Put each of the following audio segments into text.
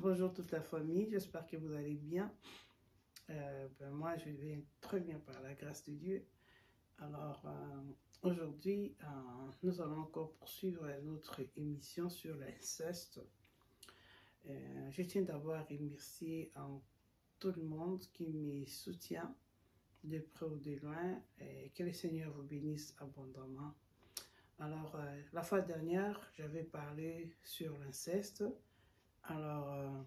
Bonjour toute la famille, j'espère que vous allez bien. Moi, je vais très bien par la grâce de Dieu. Alors, aujourd'hui, nous allons encore poursuivre notre émission sur l'inceste. Je tiens d'abord à remercier tout le monde qui me soutient de près ou de loin et que le Seigneur vous bénisse abondamment. Alors, la fois dernière, j'avais parlé sur l'inceste. Alors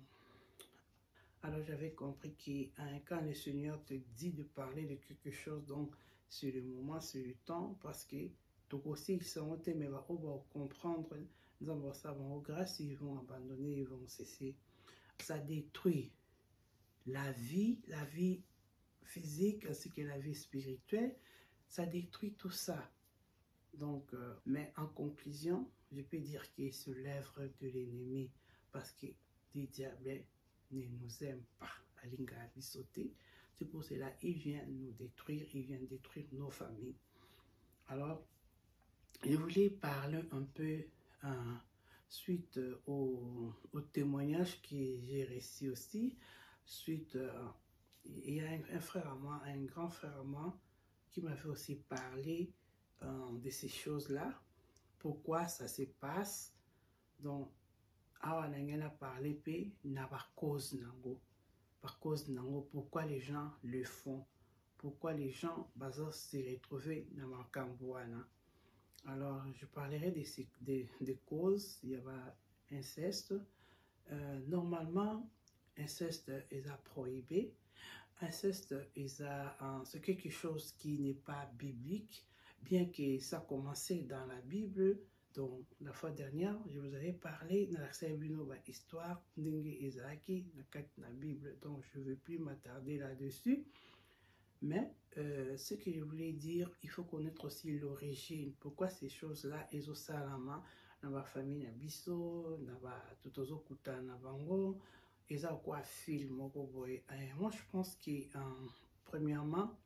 j'avais compris que quand le Seigneur te dit de parler de quelque chose, donc c'est le moment, c'est le temps, parce que tout aussi ils sont mais va comprendre, nous avons ça, grâce, ils vont abandonner, ils vont cesser. Ça détruit la vie physique ainsi que la vie spirituelle, ça détruit tout ça. Donc, mais en conclusion, je peux dire que c'est l'œuvre de l'ennemi, parce que les diables ne nous aiment pas. C'est pour cela qu'il vient nous détruire, il vient détruire nos familles. Alors, je voulais parler un peu suite au témoignage que j'ai reçu aussi. Suite, il y a un frère à moi, un grand frère à moi, qui m'avait aussi parlé de ces choses-là. Pourquoi ça se passe? Donc, on a parlé de la cause nango. Par cause nango, pourquoi les gens le font? Pourquoi les gens se retrouvent dans ma cambouana? Alors, je parlerai des causes. Il y a inceste. Normalement, inceste est prohibé. Inceste c'est quelque chose qui n'est pas biblique, bien que ça a commencé dans la Bible. Donc, la fois dernière, je vous avais parlé dans la histoire d'Inge Ezaki dans la Bible, donc je ne vais plus m'attarder là-dessus. Mais ce que je voulais dire, il faut connaître aussi l'origine. Pourquoi ces choses-là, Ezo Salama, dans ma famille, dans Bisso, dans Tutozo Kuta, dans Bango, Eza quoi film, moi je pense que, premièrement,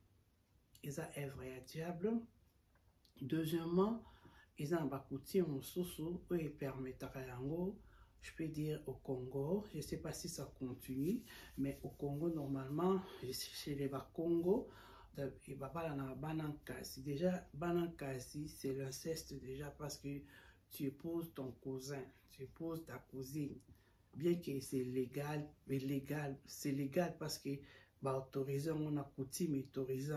Eza est vrai diable. Deuxièmement, ils ont bakouti en sousou et permettent je peux dire au Congo, je ne sais pas si ça continue, mais au Congo normalement, chez les Congo, déjà Banankasi, c'est l'inceste déjà parce que tu épouses ton cousin, tu épouses ta cousine, bien que c'est légal, mais c'est légal parce que autorisé on a coutume autorisé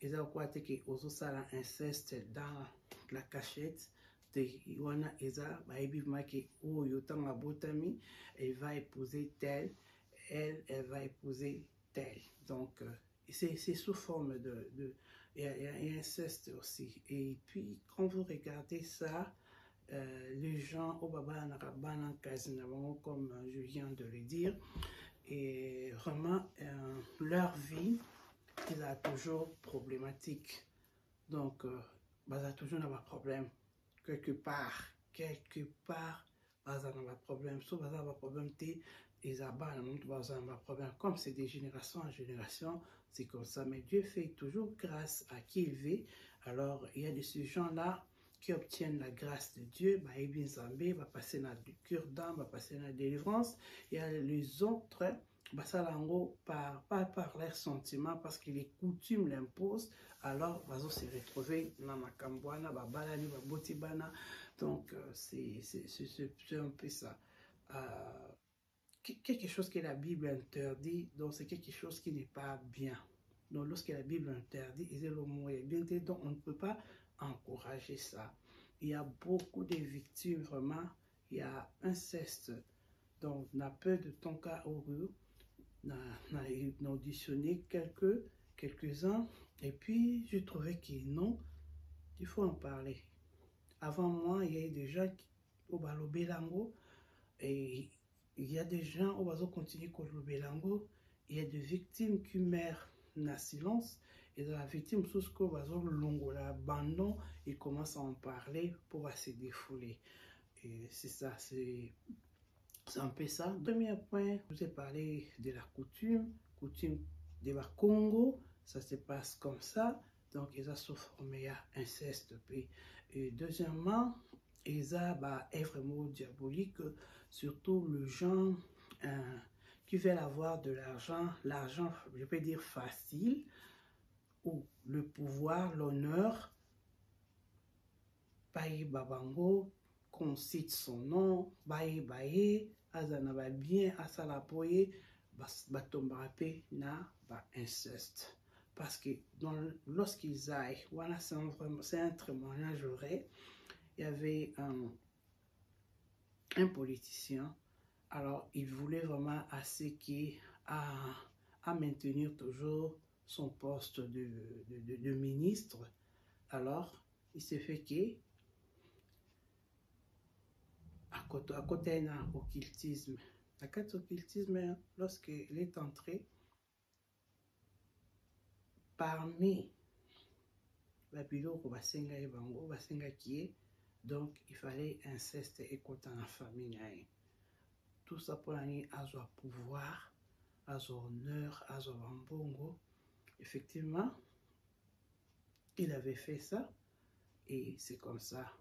ils ont quoi que aux sala inceste dans la cachette de wana eza baibima que ou yotanga botami elle va épouser tel, elle va épouser tel. Donc c'est sous forme de il y a inceste aussi. Et puis quand vous regardez ça, les gens au baba n'arabana kazinabongo comme je viens de le dire, et vraiment leur vie il a toujours problématique. Donc, il a toujours un problème. Quelque part, il a problème. Sauf qu'il a un problème, ils ont un problème. Comme c'est de génération en génération, c'est comme ça. Mais Dieu fait toujours grâce à qui il veut. Alors, il y a de ces gens-là qui obtiennent la grâce de Dieu, va passer dans le cure-dent, va passer dans la délivrance. Il y a les autres, par leurs sentiments, parce que les coutumes l'imposent, alors ils se retrouver dans la cambouana, balani, botibana. Donc c'est un peu ça. Quelque chose que la Bible interdit, donc c'est quelque chose qui n'est pas bien. Donc lorsque la Bible interdit, donc on ne peut pas encourager ça. Il y a beaucoup de victimes, vraiment. Il y a inceste. Donc, on a peur de ton cas heureux. On a auditionné quelques-uns. Et puis, je trouvais que non, il faut en parler. Avant moi, il y a des gens qui au Balobelango. Et il y a des gens au Bazo continue au Balobelango. Il y a des victimes qui meurent dans silence. Et dans la victime, sous ce que Bazo Longo, l'abandon, ils commencent à en parler pour se défouler. Et c'est ça, c'est un peu ça. Premier point, je vous ai parlé de la coutume de la Congo, ça se passe comme ça. Donc, ils ont souffert inceste. Et deuxièmement, ils ont œuvre diabolique, surtout le genre qui veulent avoir de l'argent, je peux dire facile, ou le pouvoir, l'honneur, Baye Babango, qu'on cite son nom, Baye, Azanaba bien, Asalapoye, Batombrape, na, inceste. Parce que lorsqu'ils aillent, voilà, c'est un témoignage vrai, il y avait un politicien, alors il voulait vraiment asséquer à maintenir toujours son poste de ministre. Alors, il s'est fait que à côté d'un occultisme. La carte occultisme, lorsqu'il est entré, parmi la biloko basenga et bango, basenga qui est, donc il fallait inceste et côté dans la famille. Tout ça pour aller à son pouvoir, à son honneur, à son bongo. Effectivement, il avait fait ça et c'est comme ça.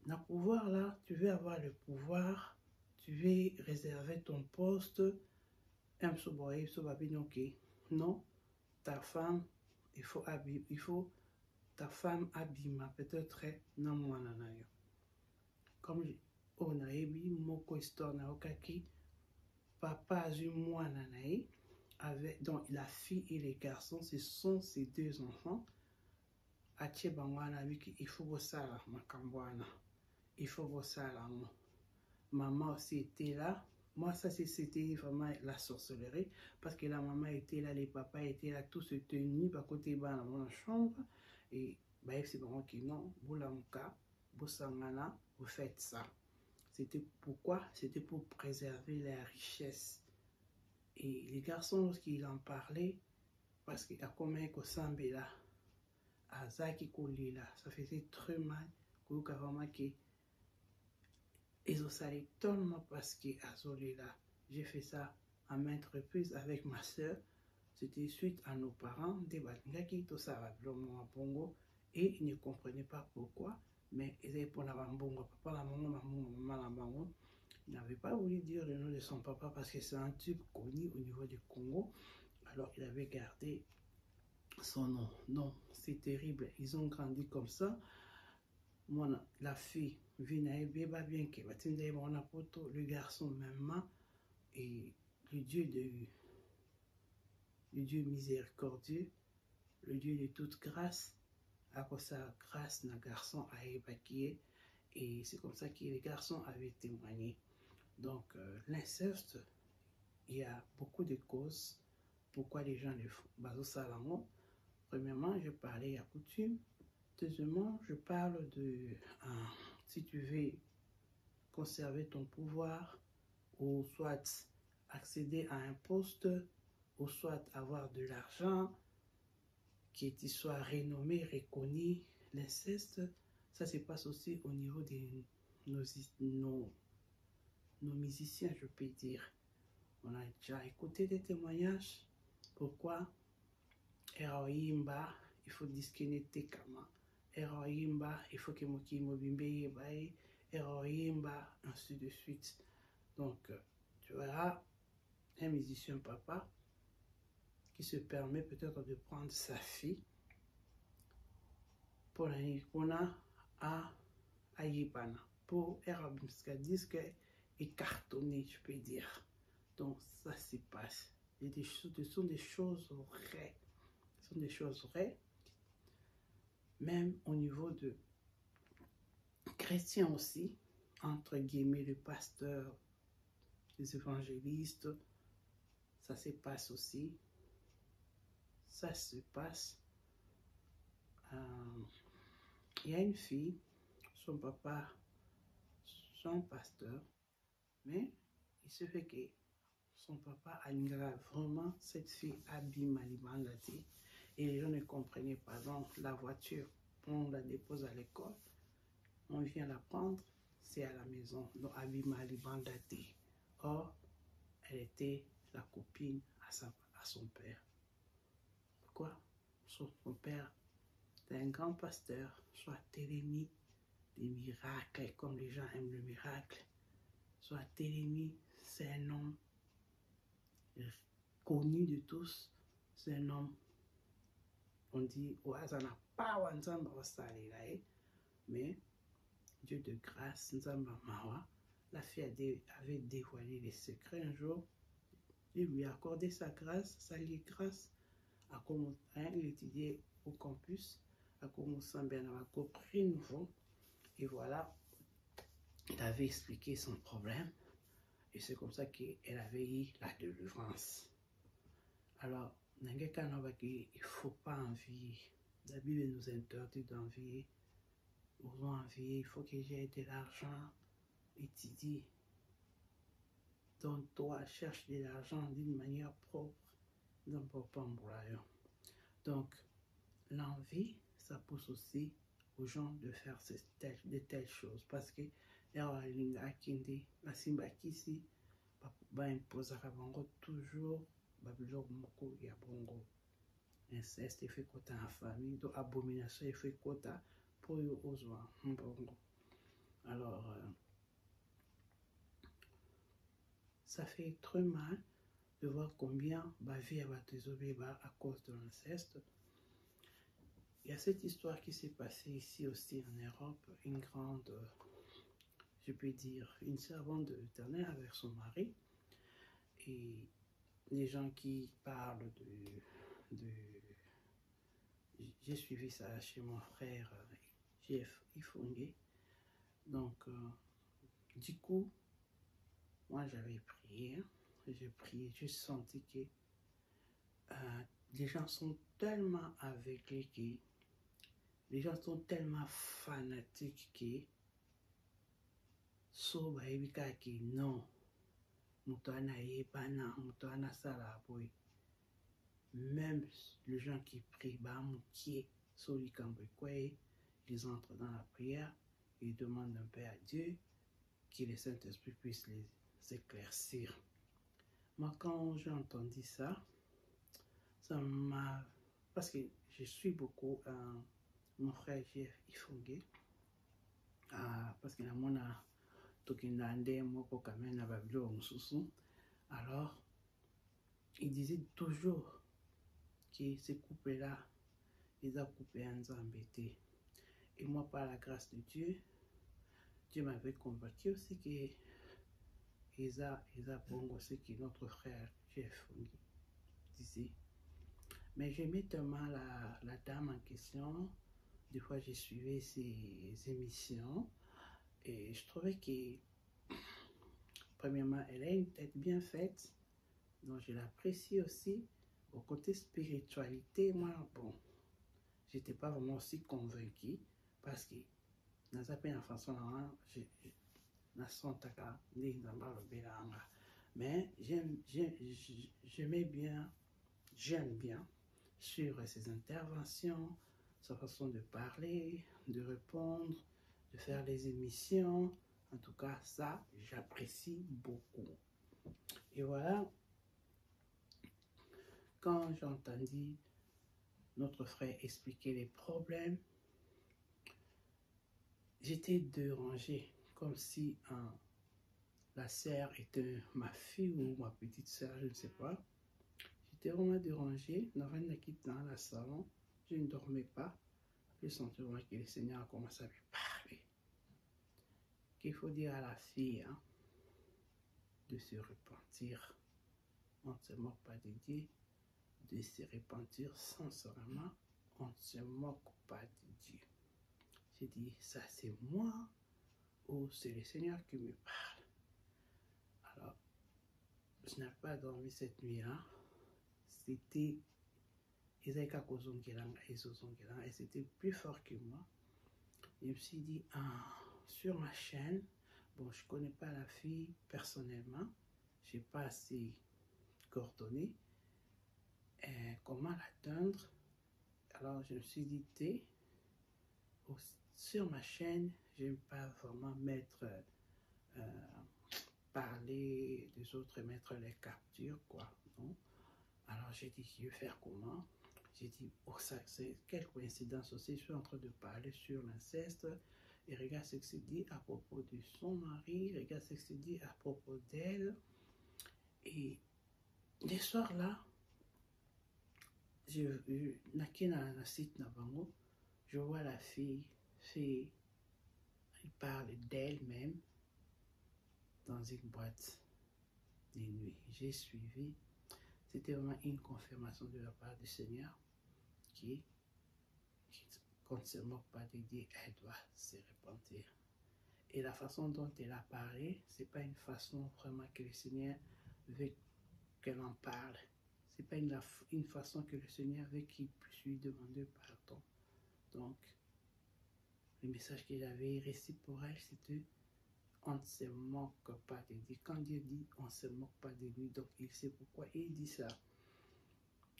Dans le pouvoir là, tu veux avoir le pouvoir, tu veux réserver ton poste, non, ta femme, il faut ta femme abîma peut-être non moi nanayo. Comme on a ébi moko histoire na okaki, papa a eu moi nanaï avec donc la fille et les garçons, ce sont ces deux enfants. Ache bangwana wiki il faut bosala makambwana. Il faut bosala là. Maman aussi était là. Moi, ça, c'était vraiment la sorcellerie. Parce que la maman était là, les papas étaient là, tous se tenaient, à côté de la chambre. Et c'est vraiment qui non, Boulamka, Boussangana, vous faites ça. C'était pourquoi? C'était pour préserver la richesse. Et les garçons, lorsqu'ils en parlaient, parce qu'il y a combien de sambe là, à Zaki Kolila, ça faisait très mal, vraiment que ils ont salé tellement parce que là, j'ai fait ça à maintes reprises avec ma soeur. C'était suite à nos parents, des Batngaki, tout ça, Bongo, et ils ne comprenaient pas pourquoi, mais ils avaient pour la Bongo, papa, la maman, la maman. Il n'avait pas voulu dire le nom de son papa parce que c'est un tube connu au niveau du Congo. Alors il avait gardé son nom. Non, c'est terrible. Ils ont grandi comme ça. Moi, la fille, le garçon même, et le Dieu miséricordieux, le Dieu de toute grâce, à cause de sa grâce, le garçon a évacué, et c'est comme ça que les garçons avaient témoigné. Donc, l'inceste, il y a beaucoup de causes pourquoi les gens le font. Premièrement, je parlais à coutume. Deuxièmement, je parle de si tu veux conserver ton pouvoir ou soit accéder à un poste ou soit avoir de l'argent qui soit renommé, reconnu. L'inceste, ça se passe aussi au niveau de nos musiciens, je peux dire. On a déjà écouté des témoignages. Pourquoi Eroimba, il faut disquer Tekama. Eroimba, il faut que Moki Mobimbe Yebaye. Eroimba, ainsi de suite. Donc, tu verras un musicien papa qui se permet peut-être de prendre sa fille pour la à Yibana, pour Erabimska disque et cartonné, je peux dire. Donc, ça se passe. Ce sont des choses vraies. Ce sont des choses vraies. Même au niveau de chrétiens aussi, entre guillemets, le pasteur, les évangélistes, ça se passe aussi. Ça se passe. Il y a une fille, son papa, son pasteur, mais il se fait que son papa a vraiment cette fille abîme l'humanité et les gens ne comprenaient pas. Donc la voiture, on la dépose à l'école, on vient la prendre, c'est à la maison, donc abîme l'humanité. Or, elle était la copine à son père. Pourquoi? Son père est un grand pasteur, soit télémis des miracles, comme les gens aiment le miracle, soit télémis c'est un homme connu de tous, c'est un homme, on dit, ouais, ça n'a pas ensemble, mais Dieu de grâce, Nzamba Mawa, la fille avait dévoilé les secrets un jour. Il lui a accordé sa grâce, sa grâce. Il étudiait au campus, à Koumoussambénawako, prix nouveau. Et voilà, il avait expliqué son problème. Et c'est comme ça qu'elle avait eu la délivrance. Alors, il ne faut pas envier. La Bible nous interdit d'envier. Osons envier, il faut que j'ai de l'argent. Étudie. Donc, toi, cherche de l'argent d'une manière propre. Donc, l'envie, ça pousse aussi aux gens de faire de telles choses. Parce que, toujours, inceste fait quota en famille, donc abomination fait quota pour eux aux bongo. Alors, ça fait très mal de voir combien ma vie a désobéi à cause de l'inceste. Il y a cette histoire qui s'est passée ici aussi en Europe, une grande, je peux dire, une servante de l'Éternel avec son mari. Et les gens qui parlent j'ai suivi ça chez mon frère Jeff Ifongé. Donc, du coup, moi j'avais prié, j'ai prié, j'ai senti que les gens sont tellement aveuglés, les gens sont tellement fanatiques que non, même les gens qui prient, ils entrent dans la prière, ils demandent un peu à Dieu que le Saint-Esprit puisse les éclaircir. Moi, quand j'ai entendu ça, ça m'a... Parce que je suis beaucoup mon frère Jeff Ifongé, parce qu'il y a mon alors, il disait toujours que ces couples-là, ils ont coupé un embêté. Et moi, par la grâce de Dieu, Dieu m'avait convaincu aussi que ils ont bon aussi que notre frère Jeff disait. Mais j'aimais tellement la dame en question. Des fois, j'ai suivi ses émissions et je trouvais que, premièrement, elle a une tête bien faite. Donc, je l'apprécie aussi. Au côté spiritualité, moi, bon, j'étais pas vraiment aussi convaincu parce que dans sa façon, mais j'aimais bien, j'aime bien suivre ses interventions, sa façon de parler, de répondre, de faire les émissions. En tout cas, ça, j'apprécie beaucoup. Et voilà, quand j'ai entendu notre frère expliquer les problèmes, j'étais dérangée, comme si la sœur était ma fille ou ma petite sœur, je ne sais pas. J'étais vraiment dérangée, dans la salon, je ne dormais pas. Je sentais vraiment que le Seigneur a commencé à me parler. Qu'il faut dire à la fille de se repentir. On ne se moque pas de Dieu, de se repentir sincèrement. On ne se moque pas de Dieu. J'ai dit, ça c'est moi ou c'est le Seigneur qui me parle. Alors, je n'ai pas dormi cette nuit-là. C'était et c'était plus fort que moi. Je me suis dit, sur ma chaîne, bon, je ne connais pas la fille personnellement, je n'ai pas assez coordonné. Comment l'atteindre? Alors, je me suis dit, sur ma chaîne, je n'aime pas vraiment mettre, parler des autres et mettre les captures, quoi, non? Alors, j'ai dit, je vais faire comment? J'ai dit, oh, ça, c'est quelle coïncidence aussi, je suis en train de parler sur l'inceste, et regarde ce que c'est dit à propos de son mari, regarde ce que c'est dit à propos d'elle, Et les soirs là, je vois la fille, elle parle d'elle-même dans une boîte de nuit. J'ai suivi. C'était vraiment une confirmation de la part du Seigneur qu'on ne se moque pas de Dieu, elle doit se repentir. Et la façon dont elle a parlé, c'est pas une façon vraiment que le Seigneur veut qu'elle en parle. C'est pas une façon que le Seigneur veut qu'il puisse lui demander pardon. Donc, le message que j'avais reçu pour elle, c'était on ne se moque pas de Dieu. Quand Dieu dit on ne se moque pas de lui, donc il sait pourquoi il dit ça.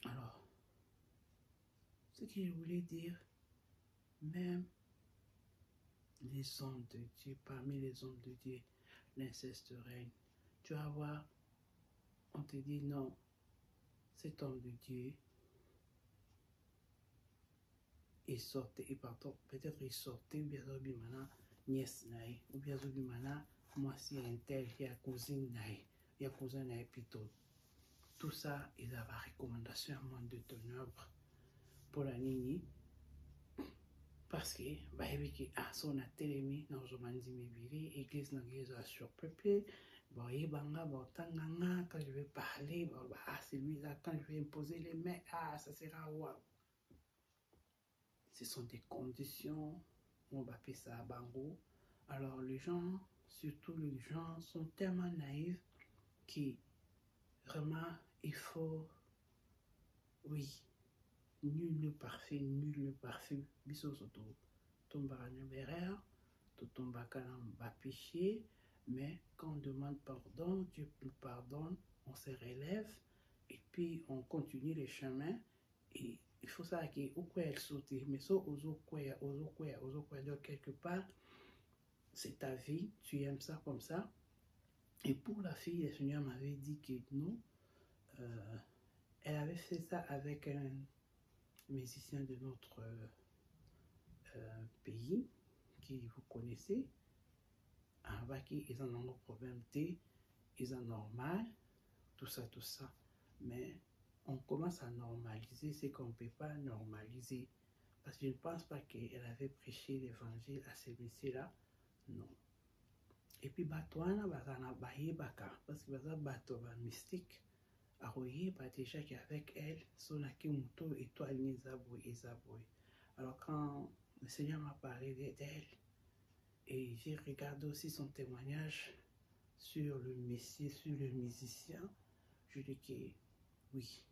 Alors, ce que je voulais dire, même les hommes de Dieu, parmi les hommes de Dieu, l'inceste règne. Tu vas voir, on te dit non, cet homme de Dieu, il sortait, et pardon, peut-être il sortait, ou bien bimana, nièce naï, ou bien bimana, moi si un tel, il y a cousine naï, il y a cousin naï, plutôt. Tout ça, il y a la recommandation à moins de ton œuvre pour la nini. Parce que, bah, il y a son télémi, dans le mandi mibiri, église n'a pas surpeuplée. Bon, il banga, bon, tanganga, quand je vais parler, bon, bah, ah, c'est lui là, quand je vais imposer les mains, ah, ça sera waouh. Ce sont des conditions, on va appeler ça à bango. Alors, les gens, surtout les gens, sont tellement naïfs que vraiment, il faut, oui, nul ne parfait, nul ne parfait. Biso soto tombera numéraire, tout tombera dans péché, mais quand on demande pardon, Dieu nous pardonne, on se relève et puis on continue les chemins. Et il faut savoir que où quoi elle saute, mais ça aux quoi, donc quelque part, c'est ta vie, tu aimes ça comme ça. Et pour la fille, le Seigneur m'avait dit que non, elle avait fait ça avec un musicien de notre pays, qui vous connaissez, avec qui ils en ont un problème, ils en normal, tout ça. Mais on commence à normaliser ce qu'on ne peut pas normaliser. Parce que je ne pense pas qu'elle avait prêché l'évangile à ces messieurs-là. Non. Et puis, Batouana, parce que Bato, mystique, a déjà qu'avec elle, son akimuto et toi, et Zaboui. Alors, quand le Seigneur m'a parlé d'elle, et j'ai regardé aussi son témoignage sur le Messie, sur le musicien, je dis que oui,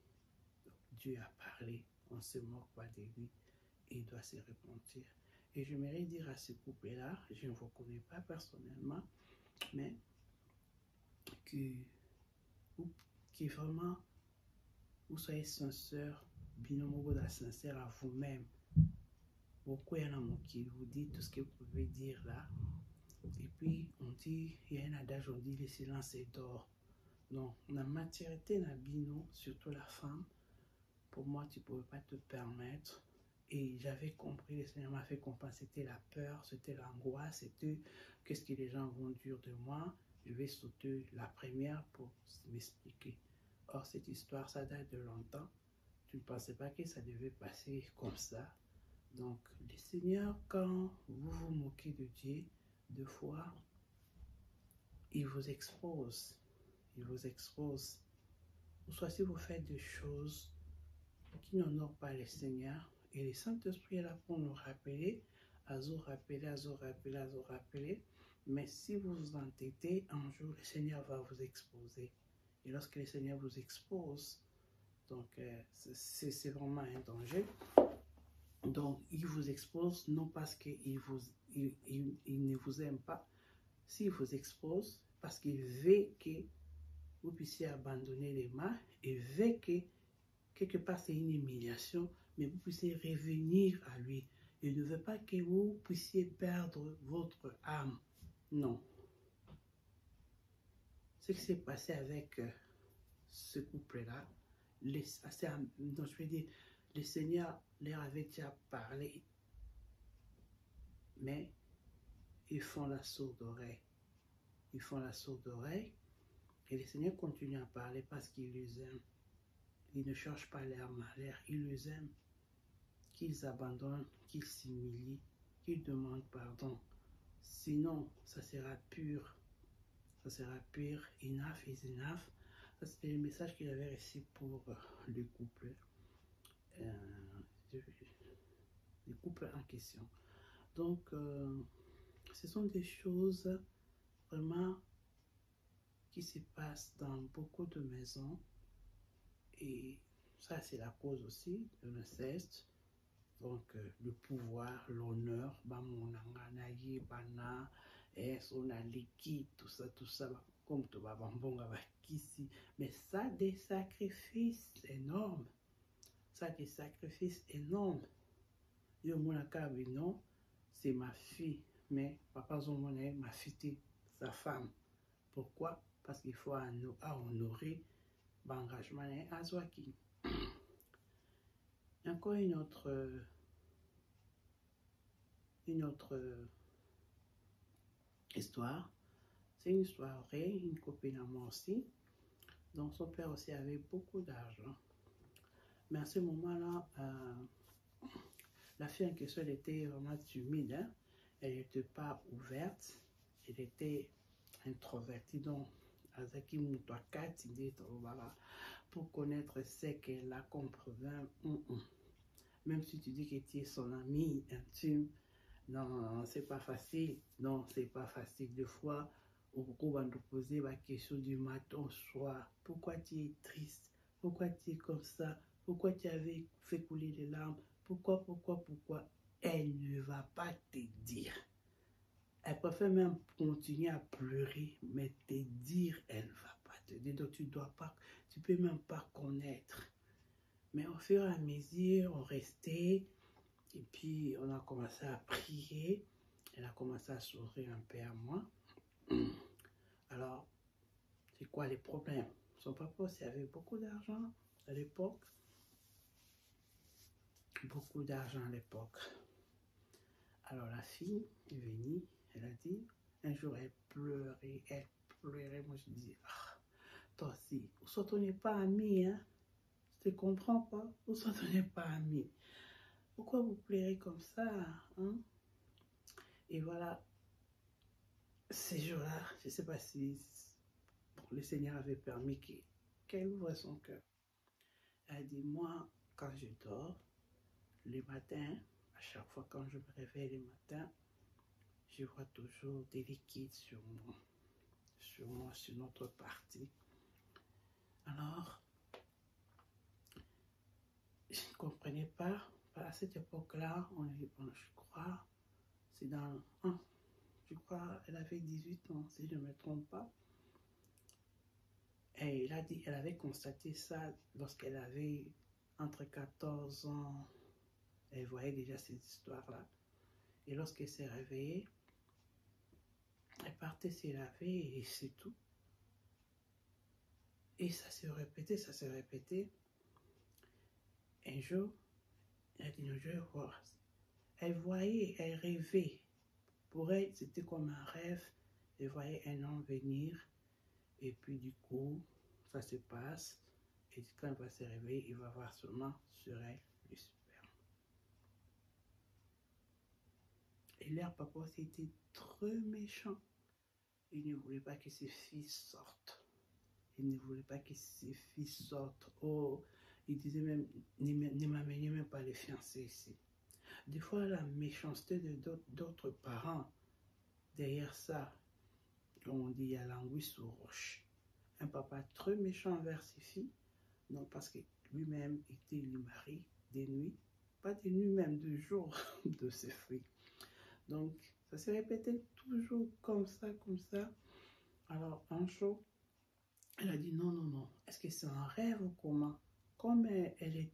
Dieu a parlé, on ne se moque pas de lui, et il doit se repentir. Et j'aimerais dire à ce couple-là, je ne vous connais pas personnellement, mais que vraiment, vous soyez sincère, binomo sincère à vous-même. Beaucoup y en a qui vous dit tout ce que vous pouvez dire là. Et puis, on dit, il y a un adage, on dit, le silence est d'or. Donc, la maturité, la bino, surtout la femme, pour moi, tu ne pouvais pas te permettre. Et j'avais compris, le Seigneur m'a fait comprendre, c'était la peur, c'était l'angoisse, c'était qu'est-ce que les gens vont dire de moi. Je vais sauter la première pour m'expliquer. Or, cette histoire, ça date de longtemps. Tu ne pensais pas que ça devait passer comme ça. Donc, le Seigneur, quand vous vous moquez de Dieu, deux fois, il vous expose. Il vous expose. Ou soit si vous faites des choses qui n'honorent pas le Seigneur, et le Saint-Esprit est là pour nous rappeler, à vous rappeler. Mais si vous vous entêtez, un jour, le Seigneur va vous exposer. Et lorsque le Seigneur vous expose, donc c'est vraiment un danger. Donc, il vous expose, non parce qu'il ne vous aime pas. S'il vous expose, parce qu'il veut que vous puissiez abandonner les mains et veut que, quelque part, c'est une humiliation, mais vous puissiez revenir à lui. Il ne veut pas que vous puissiez perdre votre âme. Non. Ce qui s'est passé avec ce couple-là, donc je veux dire, le Seigneur leur avait déjà parlé, mais ils font la sourde oreille. Ils font la sourde oreille Et le Seigneur continue à parler parce qu'il les aime. Il ne cherche pas leur malheur, il les aime. Qu'ils abandonnent, qu'ils s'humilient, qu'ils demandent pardon. Sinon, ça sera pur. Ça sera pur. Enough is enough. Ça, c'était le message qu'il avait reçu pour le couple. Le couple en question. Donc, ce sont des choses vraiment qui se passent dans beaucoup de maisons. Et ça, c'est la cause aussi de l'inceste. Donc, le pouvoir, l'honneur, bamonanganaye, bana, on a liquide, tout ça, comme tout va ici. Mais ça, des sacrifices énormes. Ça, des sacrifices énormes. Yo, mon akabi, non, c'est ma fille, mais papa Zomone, ma fille, sa femme. Pourquoi? Parce qu'il faut honorer l'engagement à Zwaki. Encore une autre histoire. C'est une histoire vraie, une copine à moi aussi. Donc son père aussi avait beaucoup d'argent. Mais à ce moment-là, la fille en question, elle était vraiment timide. Hein? Elle n'était pas ouverte. Elle était introvertie. Donc, Azaki Moutouakati, pour connaître ce qu'elle a comme problème. Même si tu dis que tu es son ami intime, non, c'est pas facile. Non, c'est pas facile. Des fois, on va nous poser la question du matin au soir. Pourquoi tu es triste? Pourquoi tu es comme ça? Pourquoi tu avais fait couler des larmes? Pourquoi? Elle ne va pas te dire. Elle préfère même continuer à pleurer, mais te dire, elle ne va pas te dire. Donc, tu peux même pas connaître. Mais au fur et à mesure, on restait, et puis on a commencé à prier. Elle a commencé à s'ouvrir un peu à moi. Alors, c'est quoi les problèmes? Son papa aussi avait beaucoup d'argent à l'époque. Beaucoup d'argent à l'époque. Alors la fille est venue, elle a dit, un jour elle pleurait. Moi je dis, toi aussi, on n'est pas amis, hein? Je te comprends pas, on n'est pas amis. Pourquoi vous pleurez comme ça, hein? Et voilà, ces jours-là, je ne sais pas si le Seigneur avait permis qu'elle ouvre son cœur. Elle a dit, moi, quand je dors, le matin, à chaque fois quand je me réveille le matin, je vois toujours des liquides sur notre partie. Alors, je ne comprenais pas. À cette époque-là, je crois, c'est dans... je crois, elle avait 18 ans, si je ne me trompe pas. Et elle avait constaté ça lorsqu'elle avait entre 14 ans. Elle voyait déjà ces histoires-là. Et lorsqu'elle s'est réveillée, elle partait se laver et c'est tout. Et ça se répétait. Un jour, elle a dit, je vais voir. Elle voyait, elle rêvait. Pour elle, c'était comme un rêve. Elle voyait un homme venir. Et puis du coup, ça se passe. Et quand elle va se réveiller, il va voir seulement sur elle le sperme. Et leur papa aussi était très méchant. Il ne voulait pas que ses fils sortent. Il ne voulait pas que ses fils sortent. Oh, il disait même, ne m'amenez même pas les fiancés ici. Des fois, la méchanceté d'autres parents, derrière ça, comme on dit, il y a l'anguille sous roche. Un papa très méchant envers ses filles, non, parce que lui-même était le mari des nuits, pas des nuits même, de jours de ses filles. Donc, ça s'est répété toujours comme ça. Alors, un jour, elle a dit non. Est-ce que c'est un rêve ou comment? Comme elle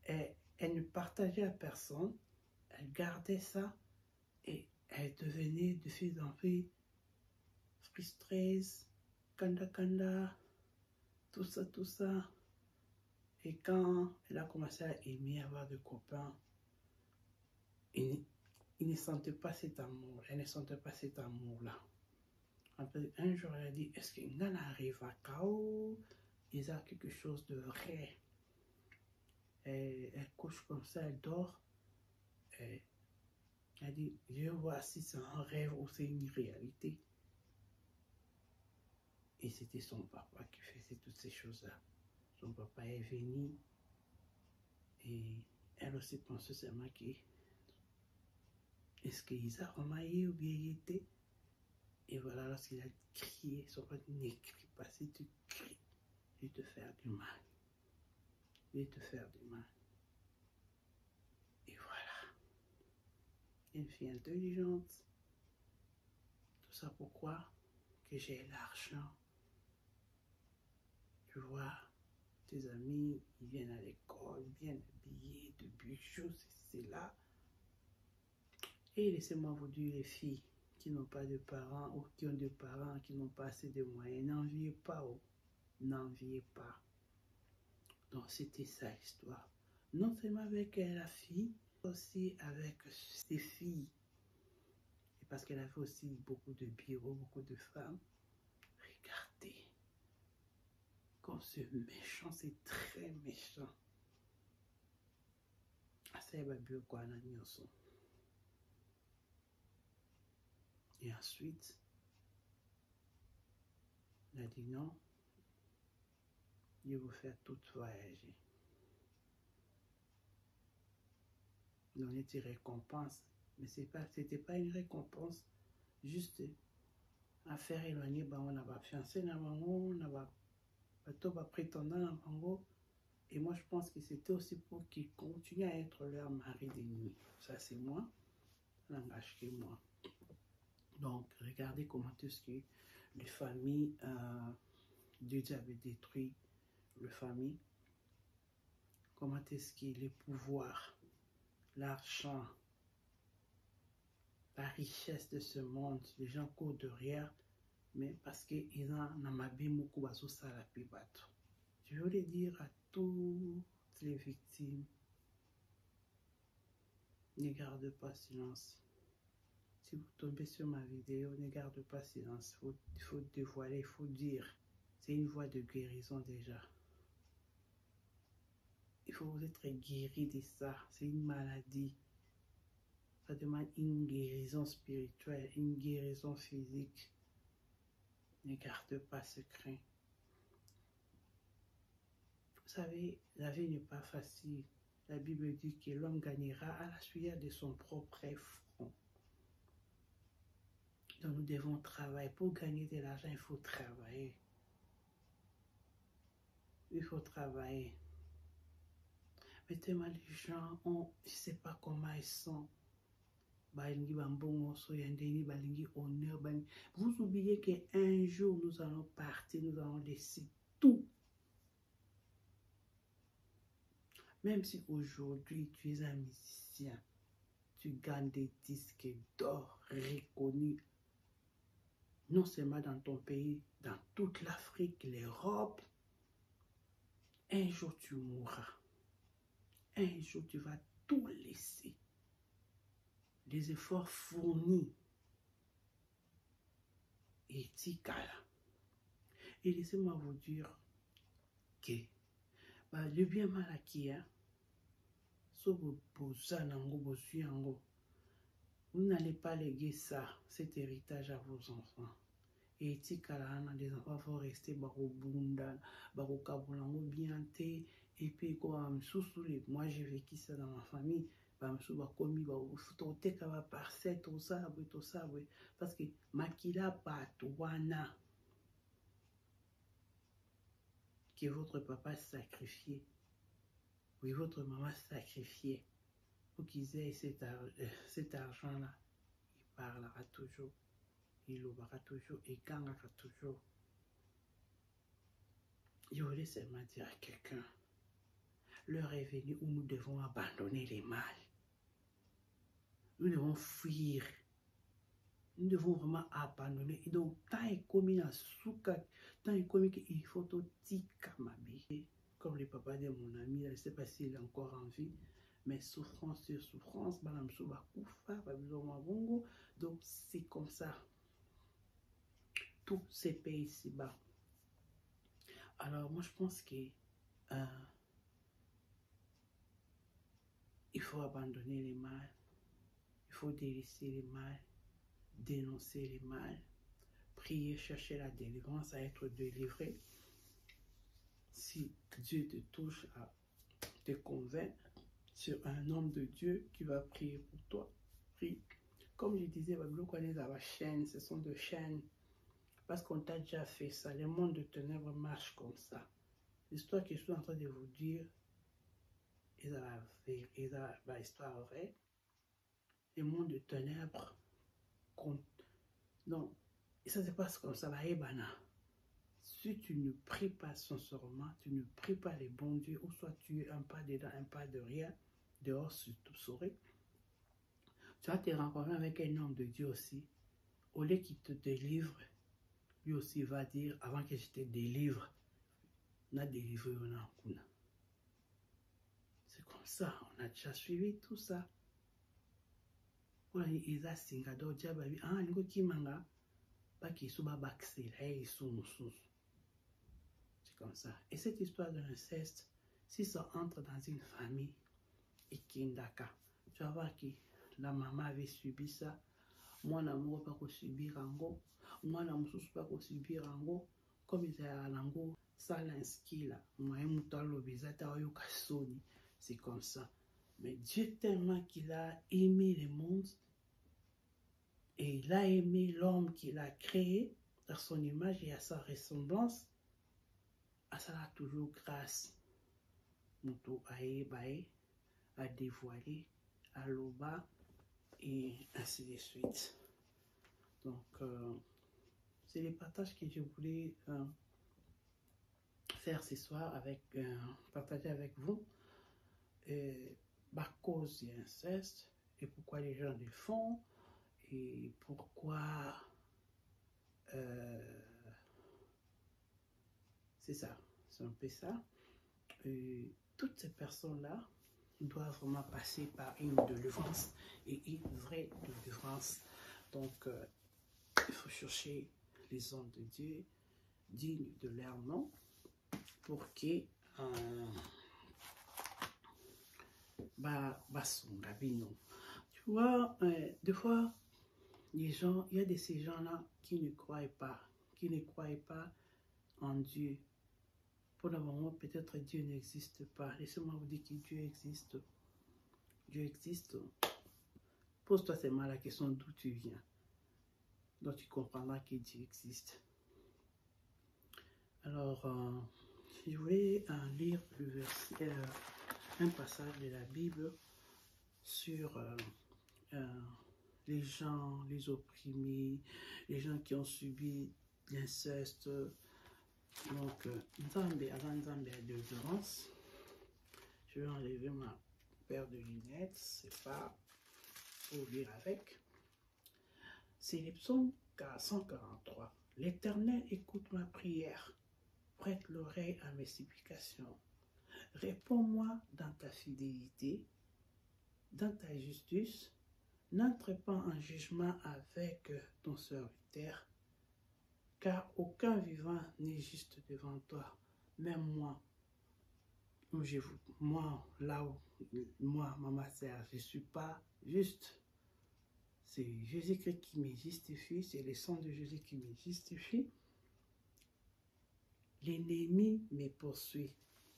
ne partageait à personne, elle gardait ça et elle devenait de fil en fil frustrée, kanda, tout ça. Et quand elle a commencé à aimer, avoir des copains, il ne sentait pas cet amour. Elle ne sentait pas cet amour-là. Après, un jour, elle a dit, est-ce que Ngana arrive à Kao? Il a quelque chose de vrai. Elle couche comme ça, elle dort. Et elle dit, je vois si c'est un rêve ou c'est une réalité. Et c'était son papa qui faisait toutes ces choses-là. Son papa est venu et elle aussi pensait seulement que est-ce qu'il a remarqué ou bien il était. Et voilà, lorsqu'il a crié, son papa dit, n'écris pas, si tu cries, je vais te faire du mal. Je vais te faire du mal. Et voilà. Une fille intelligente. Tout ça pourquoi? Que j'ai l'argent. Tu vois, tes amis, ils viennent à l'école, bien habillés, de bijoux, c'est là. Et laissez-moi vous dire, les filles qui n'ont pas de parents ou qui ont des parents qui n'ont pas assez de moyens, n'enviez pas, oh. N'enviez pas. Donc c'était ça l'histoire. Non seulement avec la fille, aussi avec ses filles. Et parce qu'elle avait aussi beaucoup de bureaux, beaucoup de femmes. Regardez. Comme c'est méchant, c'est très méchant. Et ensuite, il a dit non, je vais vous faire tout voyager. Donner des récompenses, mais c'était pas une récompense, juste à faire éloigner, on a fiancé, on a prétendant, et moi je pense que c'était aussi pour qu'ils continuent à être leur mari de nuit. Ça c'est moi, langage que moi. Donc regardez comment est-ce que les familles, Dieu avait détruit les familles, comment est-ce que les pouvoirs, l'argent, la richesse de ce monde, les gens courent derrière, mais parce qu'ils en amabé beaucoup à la pibato. Je voulais dire à toutes les victimes, ne gardez pas silence. Si vous tombez sur ma vidéo, ne gardez pas silence. Il faut dévoiler, il faut dire. C'est une voie de guérison déjà. Il faut être guéri de ça. C'est une maladie. Ça demande une guérison spirituelle, une guérison physique. Ne garde pas secret. Vous savez, la vie n'est pas facile. La Bible dit que l'homme gagnera à la sueur de son propre front. Donc nous devons travailler. Pour gagner de l'argent, il faut travailler. Il faut travailler. Mais tellement les gens, je ne sais pas comment ils sont. Vous oubliez qu'un jour nous allons partir, nous allons laisser tout. Même si aujourd'hui tu es un musicien, tu gagnes des disques d'or reconnus, non seulement dans ton pays, dans toute l'Afrique, l'Europe, un jour tu mourras. Un jour tu vas tout laisser. Les efforts fournis. Et tikala. Et laissez-moi vous dire que le bien mal acquis, vous n'allez pas léguer ça, cet héritage à vos enfants. Et tikala, les enfants vont rester barobunda, barokabulango bien té. Et puis comme moi j'ai vécu ça dans ma famille. Parce que makila patouana que votre papa sacrifié, oui votre maman sacrifié pour qu'ils aient cet argent-là, il parlera toujours, il aura toujours, il gagnera toujours. Je voulais seulement dire à quelqu'un, l'heure est venue où nous devons abandonner les mal. Nous devons fuir. Nous devons vraiment abandonner. Et donc, tant est commis à souka, tant est commis qu'il faut tout tika mabi. Comme le papa de mon ami, je ne sais pas s'il est encore en vie, mais souffrance sur souffrance, donc c'est comme ça. tous ces pays ici-bas. Alors, moi, je pense que il faut abandonner les mal, il faut délaisser les mal, dénoncer les mal, prier, chercher la délivrance, à être délivré. Si Dieu te touche, à te convainc sur un homme de Dieu qui va prier pour toi, prie. Comme je disais, ce sont des chaînes, parce qu'on t'a déjà fait ça. Le monde de ténèbres marche comme ça. L'histoire que je suis en train de vous dire est la histoire vraie. Le monde de ténèbres compte. Donc, ça se passe comme ça. Si tu ne pries pas sincèrement, tu ne pries pas les bons dieux, ou soit tu es un pas dedans, un pas de rien, dehors sur tout souris, tu vas te rencontrer avec un homme de Dieu aussi. Au lieu qu'il te délivre, lui aussi va dire, avant que je te délivre, on a délivré, on a. C'est comme ça, on a déjà suivi tout ça. C'est comme ça. Et cette histoire de l'inceste, si ça entre dans une famille, et Kindaka, tu vas voir que la maman avait subi ça. Moi, l'amour pas subir en gros. Moi, l'amour pas subir en gros. Comme ils ont en gros, ça l'inscrit là. Moi, c'est comme ça. Mais Dieu tellement qu'il a aimé le monde, et il a aimé l'homme qu'il a créé à son image et à sa ressemblance, à ça a toujours grâce. Moutou à dévoiler, à l'oba, et ainsi de suite. Donc, c'est les partages que je voulais faire ce soir, partager avec vous. La cause de l'inceste, et pourquoi les gens le font, et pourquoi c'est ça, c'est un peu ça. Toutes ces personnes-là doivent vraiment passer par une délivrance, et une vraie délivrance. Donc, il faut chercher les hommes de Dieu dignes de leur nom pour que tu vois, des fois, les gens, il y a de ces gens-là qui ne croient pas en Dieu. Pour le moment, peut-être Dieu n'existe pas. Laissez-moi vous dire que Dieu existe. Dieu existe. Pose-toi seulement la question d'où tu viens. Donc tu comprendras que Dieu existe. Alors, je voulais lire le verset, un passage de la Bible sur les gens, les opprimés, les gens qui ont subi l'inceste. Donc, Nzambe à délivrance. Je vais enlever ma paire de lunettes, c'est pas pour lire avec. C'est le psaume 143. L'Éternel écoute ma prière, prête l'oreille à mes supplications. Réponds-moi dans ta fidélité, dans ta justice. N'entre pas en jugement avec ton serviteur, car aucun vivant n'est juste devant toi. Même moi, ma sœur, je ne suis pas juste. C'est Jésus-Christ qui me justifie, c'est le sang de Jésus qui me justifie. L'ennemi me poursuit.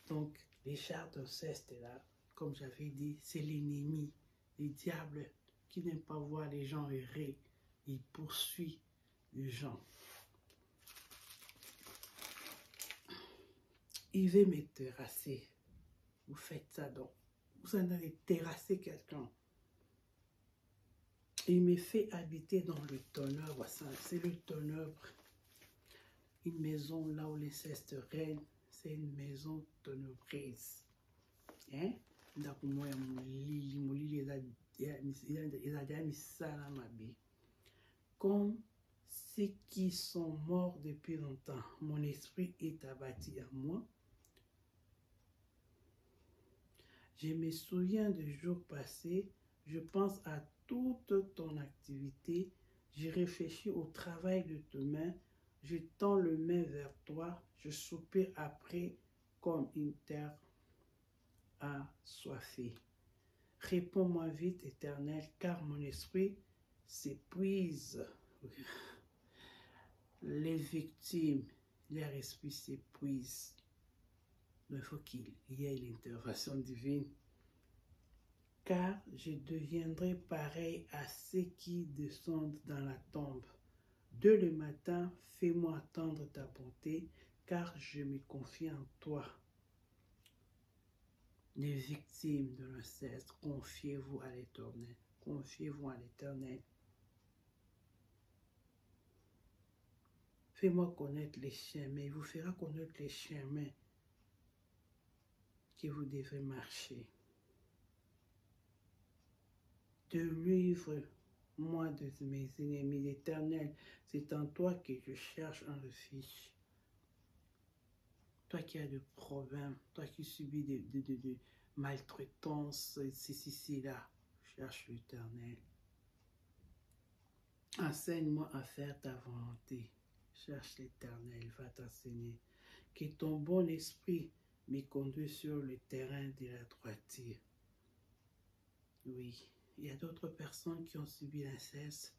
Donc, les chars d'inceste là, comme j'avais dit, c'est l'ennemi, le diable qui n'aime pas voir les gens errer. Il poursuit les gens. Il veut me terrasser. Vous faites ça donc. Vous en allez terrasser quelqu'un. Il me fait habiter dans le ténèbre. C'est le ténèbre. Une maison là où l'inceste règne, c'est une maison ténébreuse. Hein? Comme ceux qui sont morts depuis longtemps, mon esprit est abattu à moi. Je me souviens des jours passés, je pense à toute ton activité, je réfléchis au travail de tes mains, Je tends le main vers toi, je soupire après comme une terre assoiffée. Réponds-moi vite, Éternel, car mon esprit s'épuise. Les victimes, leur esprit s'épuise. Il faut qu'il y ait l'intervention divine. Car je deviendrai pareil à ceux qui descendent dans la tombe. Dès le matin, fais-moi attendre ta bonté, car je me confie en toi. Les victimes de l'inceste, confiez-vous à l'Éternel. Confiez-vous à l'Éternel. Fais-moi connaître les chemins. Il vous fera connaître les chemins que vous devrez marcher. Délivre-moi de mes ennemis. L'Éternel, c'est en toi que je cherche un refuge. Toi qui as des problèmes, toi qui subis de maltraitance, là, cherche l'Éternel. Enseigne-moi à faire ta volonté. Cherche l'Éternel, va t'enseigner. Que ton bon esprit me conduise sur le terrain de la droiture. Oui, il y a d'autres personnes qui ont subi l'inceste.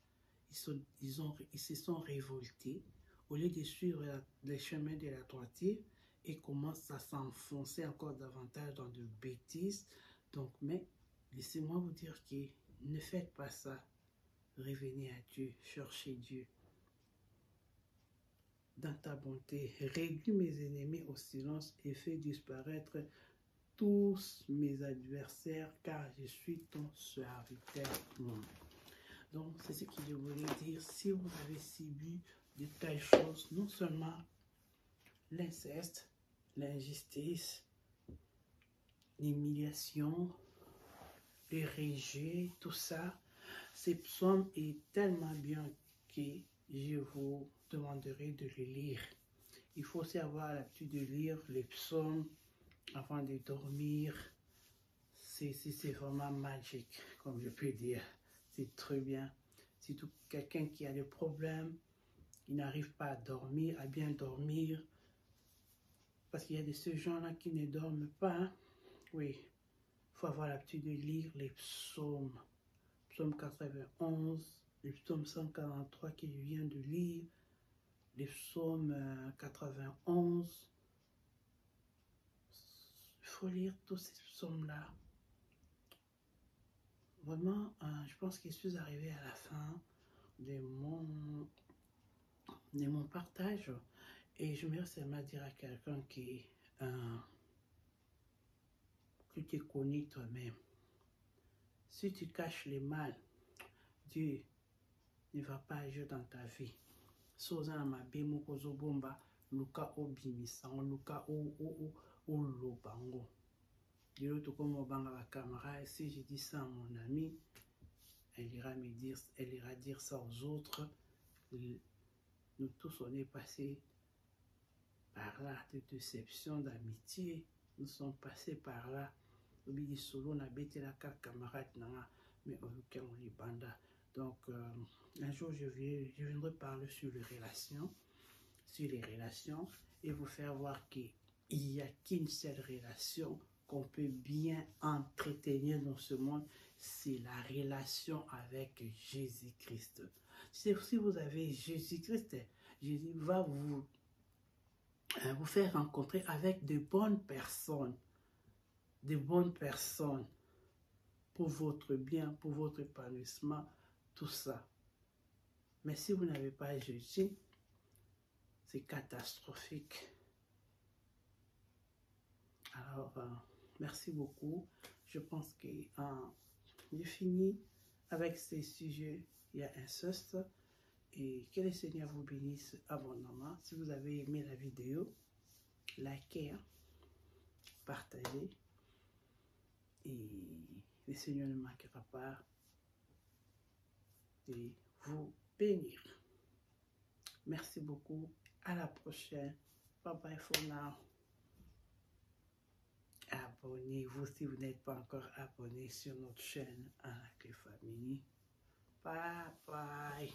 Ils se sont révoltés. Au lieu de suivre les chemins de la droiture, et commencent à s'enfoncer encore davantage dans de bêtises. Donc, mais laissez-moi vous dire que ne faites pas ça. Revenez à Dieu, cherchez Dieu. Dans ta bonté, réduis mes ennemis au silence et fais disparaître tous mes adversaires, car je suis ton serviteur. Donc, c'est ce que je voulais dire. Si vous avez subi de telles choses, non seulement l'inceste, l'injustice, l'humiliation, le rejet, tout ça, ces psaumes est tellement bien que je vous demanderai de le lire. Il faut aussi avoir l'habitude de lire les psaumes avant de dormir. C'est vraiment magique, comme je peux dire. C'est très bien. Surtout quelqu'un qui a des problèmes, il n'arrive pas à dormir, à bien dormir. Parce qu'il y a de ces gens-là qui ne dorment pas. Hein? Oui, il faut avoir l'habitude de lire les psaumes. Psaume 91, le psaume 143 que je viens de lire, les psaumes 91. Il faut lire tous ces psaumes-là. Vraiment, je pense que je suis arrivé à la fin de mon partage. Et je me seulement dire à quelqu'un qui te connais toi-même. Si tu caches le mal, Dieu ne va pas agir dans ta vie. Soza ma bemo kozo bomba, luka obimisa, luka o lobango. Dilo to comme banga la camarade, si je dis ça à mon ami, elle ira dire ça aux autres. Nous tous on est passés par là, de déception, d'amitié. Nous sommes passés par là. Obi solo na bete la camarade nanga, mais on les banda. Donc un jour je viendrai parler sur les relations, et vous faire voir qu'il n'y a qu'une seule relation qu'on peut bien entretenir dans ce monde, c'est la relation avec Jésus-Christ. Si vous avez Jésus-Christ, Jésus va vous faire rencontrer avec de bonnes personnes pour votre bien, pour votre épanouissement, tout ça. Mais si vous n'avez pas Jésus, c'est catastrophique. Alors, merci beaucoup. Je pense que j'ai fini avec ces sujets. Il y a inceste. Et que le Seigneur vous bénisse abondamment. Si vous avez aimé la vidéo, likez, partagez. Et le Seigneur ne manquera pas de vous bénir. Merci beaucoup. À la prochaine. Bye bye for now. Abonnez-vous si vous n'êtes pas encore abonné sur notre chaîne Anaclé Family. Bye bye.